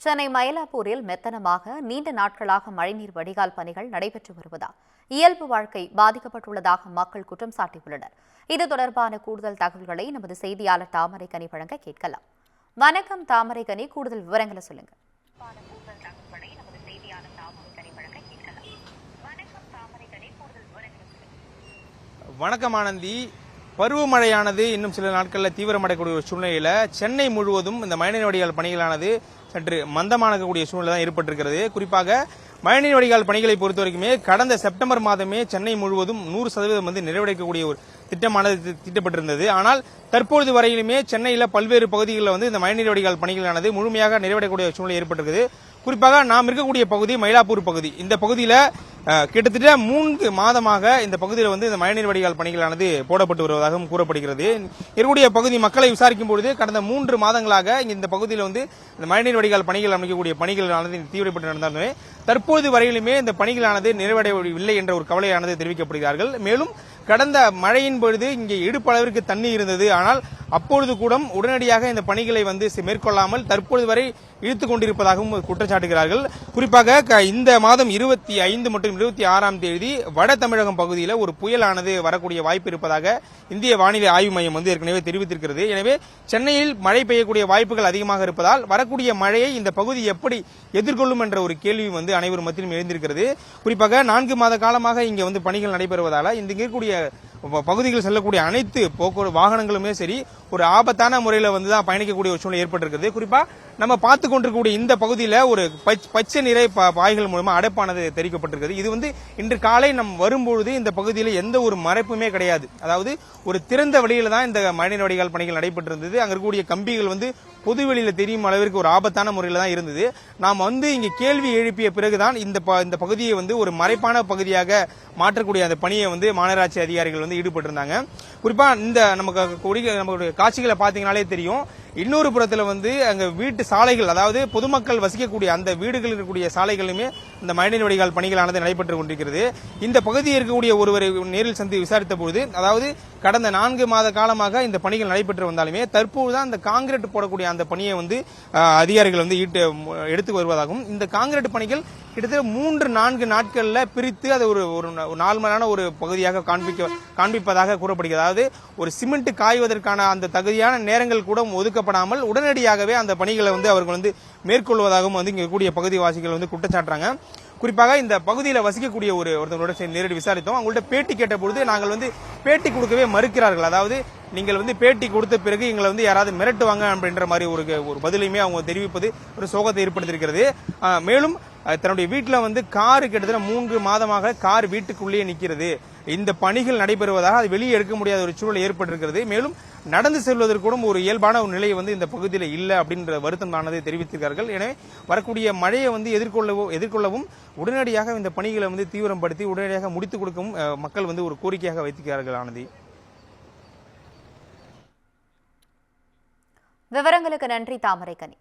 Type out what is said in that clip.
சென்னை மயிலாப்பூரில் மெத்தனமாக நீண்ட நாட்களாக மழைநீர் வடிகால் பணிகள் நடைபெற்று வருவதால் இயல்பு வாழ்க்கை பாதிக்கப்பட்டுள்ளதாக மக்கள் குற்றம் சாட்டியுள்ளனர். இது தொடர்பான கூடுதல் தகவல்களை நமது செய்தியாளர் தாமரைக்கனி வழங்க கேட்கலாம். வணக்கம் தாமரைக்கனி, கூடுதல் விவரங்களை சொல்லுங்க. வணக்கம் ஆனந்தி. பருவமழையானது இன்னும் சில நாட்களில் தீவிரமடையக்கூடிய ஒரு சூழ்நிலையில சென்னை முழுவதும் இந்த மழைநீர் வடிகால் பணிகளானது சற்று மந்தமானக்கூடிய சூழ்நிலை தான் ஏற்பட்டிருக்கிறது. குறிப்பாக மழைநீர் வடிகால் பணிகளை பொறுத்த வரைக்குமே கடந்த செப்டம்பர் மாதமே சென்னை முழுவதும் 100% நிறைவடைக்கக்கூடிய ஒரு திட்டமானது தீட்டப்பட்டிருந்தது. ஆனால் தற்பொழுது வரையிலுமே சென்னையில் பல்வேறு பகுதிகளில் இந்த மழைநீர் வடிகால் பணிகளானது முழுமையாக நிறைவடையக்கூடிய சூழ்நிலை ஏற்பட்டிருக்கிறது. குறிப்பாக நாம் இருக்கக்கூடிய பகுதி மயிலாப்பூர் பகுதி. இந்த பகுதியில் கிட்டத்தட்ட 3 மாதமாக இந்த பகுதியில் இந்த மழைநீர் வடிகால் பணிகளானது போடப்பட்டு வருவதாகவும் கூறப்படுகிறது. இருக்கக்கூடிய பகுதி மக்களை விசாரிக்கும் பொழுது கடந்த 3 மாதங்களாக இந்த பகுதியில் இந்த மழைநீர் வடிகால் பணிகள் அமைக்கக்கூடிய பணிகளானது தீவிரப்பட்டு நடந்தாலுமே தற்போது வரையிலுமே இந்த பணிகளானது நிறைவடையவில்லை என்ற ஒரு கவலையானது தெரிவிக்கப்படுகிறார்கள். மேலும் கடந்த மழையின் பொழுது இங்கே இடுப்பளவிற்கு தண்ணி இருந்தது. ஆனால் அப்பொழுது கூட உடனடியாக இந்த பணிகளை மேற்கொள்ளாமல் தற்பொழுது வரை இழுத்துக் கொண்டிருப்பதாகவும் குற்றச்சாட்டுகிறார்கள். குறிப்பாக இந்த மாதம் 25 மற்றும் 26ஆம் தேதி வட தமிழகம் பகுதியில் ஒரு புயலானது வரக்கூடிய வாய்ப்பு இருப்பதாக இந்திய வானிலை ஆய்வு மையம் ஏற்கனவே தெரிவித்திருக்கிறது. எனவே சென்னையில் மழை பெய்யக்கூடிய வாய்ப்புகள் அதிகமாக இருப்பதால் வரக்கூடிய மழையை இந்த பகுதி எப்படி எதிர்கொள்ளும் என்ற ஒரு கேள்வி அனைவரும் மத்தியிலும் எழுந்திருக்கிறது. குறிப்பாக 4 மாத காலமாக இங்கே பணிகள் நடைபெறுவதால் இந்த இருக்கக்கூடிய பகுதிகளில் செல்லக்கூடிய அனைத்து போக்குவரத்து வாகனங்களுமே சரி ஒரு ஆபத்தான முறையில் தான் பயணிக்கக்கூடிய ஒரு சூழ்நிலை ஏற்பட்டிருக்கிறது. குறிப்பா நம்ம பார்த்து கொண்டிருக்கக்கூடிய இந்த பகுதியில் ஒரு பச்சை நிறை பாய்கள் மூலமா அடைப்பானது தெரிவிக்கப்பட்டிருக்கிறது. இது இன்று காலை நம் வரும்பொழுது இந்த பகுதியில் எந்த ஒரு மறைப்புமே கிடையாது. அதாவது ஒரு திறந்த வெளியில தான் இந்த மழைநீர் வடிகால் பணிகள் நடைபெற்றிருந்தது. அங்க இருக்கக்கூடிய கம்பிகள் பொதுவெளியில தெரியும் அளவிற்கு ஒரு ஆபத்தான முறையில் தான் இருந்தது. நாம் இங்க கேள்வி எழுப்பிய பிறகுதான் இந்த பகுதியை ஒரு மறைப்பான பகுதியாக மாற்றக்கூடிய அந்த பணியை மாநகராட்சி அதிகாரிகள் ஈடுபட்டிருந்தாங்க. குறிப்பா இந்த நமக்கு காட்சிகளை பாத்தீங்கன்னாலே தெரியும். இன்னொரு புறத்துல அங்க வீட்டு சாலைகள், அதாவது பொதுமக்கள் வசிக்கக்கூடிய அந்த வீடுகளில் இருக்கக்கூடிய சாலைகளுமே இந்த மழைநீர் வடிகால் பணிகளானது நடைபெற்றுக் கொண்டிருக்கிறது. இந்த பகுதியில் இருக்கக்கூடிய ஒருவரை நேரில் சந்தி விசாரித்த பொழுது, அதாவது கடந்த 4 மாத காலமாக இந்த பணிகள் நடைபெற்று வந்தாலுமே தற்போதுதான் இந்த காங்கிரீட் போடக்கூடிய அந்த பணியை அதிகாரிகள் எடுத்து வருவதாகவும், இந்த காங்கிரீட் பணிகள் கிட்டத்தட்ட 3-4 நாட்கள்ல பிரித்து அதை ஒரு நார்மலான ஒரு பகுதியாக காண்பிப்பதாக கூறப்படுகிறது. அதாவது ஒரு சிமெண்ட் காய்வதற்கான அந்த தகுதியான நேரங்கள் கூட ஒதுக்கப்படாமல் உடனடியாகவே அந்த பணிகளை அவர்கள் மேற்கொள்வதாகவும் இங்க கூடிய பகுதிவாசிகள் குற்றச்சாட்டுறாங்க. குறிப்பாக இந்த பகுதியில் வசிக்கக்கூடிய ஒருத்தரோட நேரடி விசாரித்தோம். அவங்கள்ட்ட பேட்டி கேட்ட பொழுது நாங்கள் பேட்டி கொடுக்கவே மறுக்கிறார்கள். அதாவது நீங்கள் பேட்டி கொடுத்த பிறகு எங்களை யாராவது மிரட்டுவாங்க அப்படின்ற மாதிரி ஒரு பதிலையுமே அவங்க தெரிவிப்பது ஒரு சோகத்தை ஏற்படுத்தியிருக்கிறது. மேலும் தன்னுடைய வீட்டில் கார் கிட்டத்தட்ட 3 மாதமாக கார் வீட்டுக்குள்ளேயே நிற்கிறது. இந்த பணிகள் நடைபெறுவதாக அது வெளியே எடுக்க முடியாத ஒரு சூழல் ஏற்பட்டிருக்கிறது. மேலும் நடந்து செல்வதற்கு கூட ஒரு இயல்பான ஒரு நிலை இந்த பகுதியில் இல்லை அப்படின்ற வருத்தம் ஆனதை தெரிவித்திருக்கிறார்கள். எனவே வரக்கூடிய மழையை எதிர்கொள்ளவும் உடனடியாக இந்த பணிகளை தீவிரப்படுத்தி உடனடியாக முடித்துக் கொடுக்கவும் மக்கள் ஒரு கோரிக்கையாக வைத்திருக்கிறார்கள். ஆனந்தி, விவரங்களுக்கு நன்றி தாமரைக்கனி.